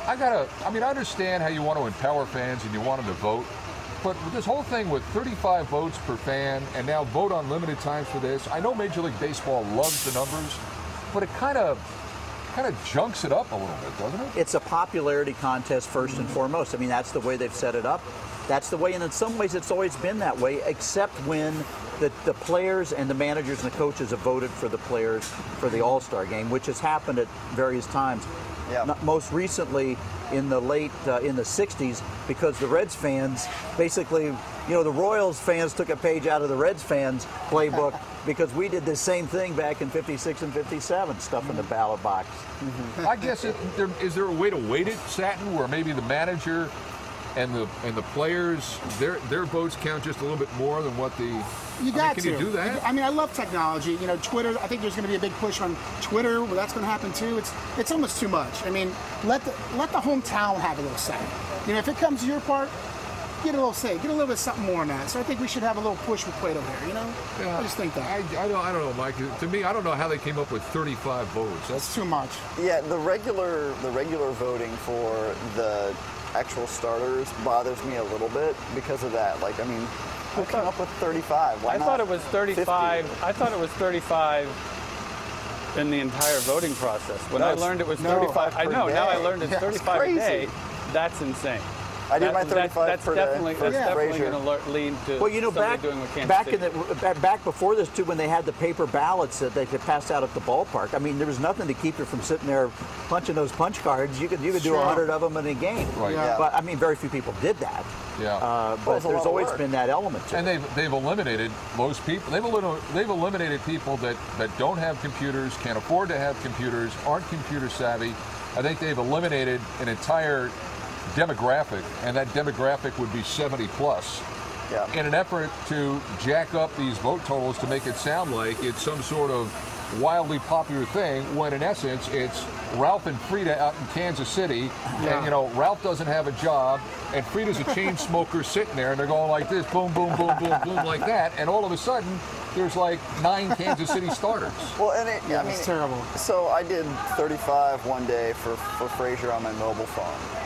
I mean, I understand how you want to empower fans and you want them to vote, but this whole thing with 35 votes per fan and now vote on limited times for this, I know Major League Baseball loves the numbers, but it kind of junks it up a little bit, doesn't it? It's a popularity contest first and foremost. I mean, that's the way they've set it up. That's the way, and in some ways it's always been that way, except when the players and the managers and the coaches have voted for the players for the All-Star game, which has happened at various times. Yeah. Most recently in the in the 60s, because the Reds fans basically, you know, the Royals fans took a page out of the Reds fans playbook because we did the same thing back in 56 and 57, stuff in the ballot box. I guess, is there a way to weight it, Satin, where maybe the manager and the players, their votes count just a little bit more than what the... Can you do that? I mean, I love technology. You know, Twitter, I think there's going to be a big push on Twitter. Well, that's going to happen too. It's almost too much. I mean, let the hometown have a little say. You know, if it comes to your part, get a little say. Get a little bit something more on that. So I think we should have a little push with Cueto here, you know? Yeah, I just think that. I don't know, Mike. To me, I don't know how they came up with 35 votes. That's too much. Yeah, the regular voting for the actual starters bothers me a little bit because of that. Like, I mean, who came up with 35? Why I not thought it was 35. 50? I thought it was 35 in the entire voting process. When I learned it was 35, I know. Now I learned it's 35 a day. That's insane. I did my 35 that's per definitely, day. That's definitely going to lean to well, you know, doing what Kansas City. back before this too, when they had the paper ballots that they could pass out at the ballpark. I mean, there was nothing to keep you from sitting there punching those punch cards. You could do 100 of them in a game. Right. Yeah. But I mean, very few people did that. Yeah. But there's always been that element to it. And they've eliminated most people. They've eliminated people that don't have computers, can't afford to have computers, aren't computer savvy. I think they've eliminated an entire demographic, and that demographic would be 70 plus. Yeah. In an effort to jack up these vote totals to make it sound like it's some sort of wildly popular thing, when in essence it's Ralph and Frida out in Kansas City, and you know, Ralph doesn't have a job, and Frida's a chain smoker sitting there, and they're going like this, boom, boom, boom, boom, boom, like that, and all of a sudden there's like 9 Kansas City starters. Well, and I mean, it's terrible. So I did 35 one day for Frazier on my mobile phone.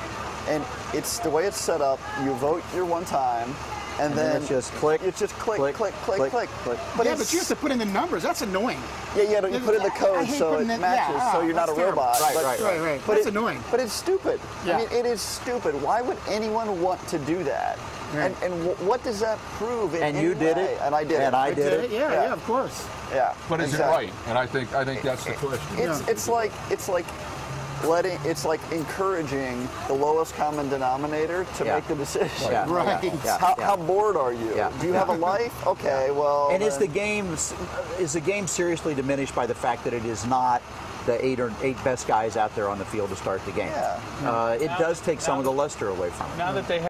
And it's the way it's set up. You vote your one time, and then it's just click. It's just click. But yeah, but you have to put in the numbers. That's annoying. Yeah, you put in the code so it matches, so you're not a robot. Right. But that's annoying. But it's stupid. Yeah. I mean, it is stupid. Why would anyone want to do that? Right. And what does that prove? And you did it. And I did it. And I did it. Yeah, of course. Yeah. But is it right? And I think that's the question. It's like encouraging the lowest common denominator to make the decision. Yeah. Right. How bored are you? Yeah. Do you have a life? Okay, well. And is the game seriously diminished by the fact that it is not the eight best guys out there on the field to start the game? Yeah. It does take some of the luster away from it. Now that they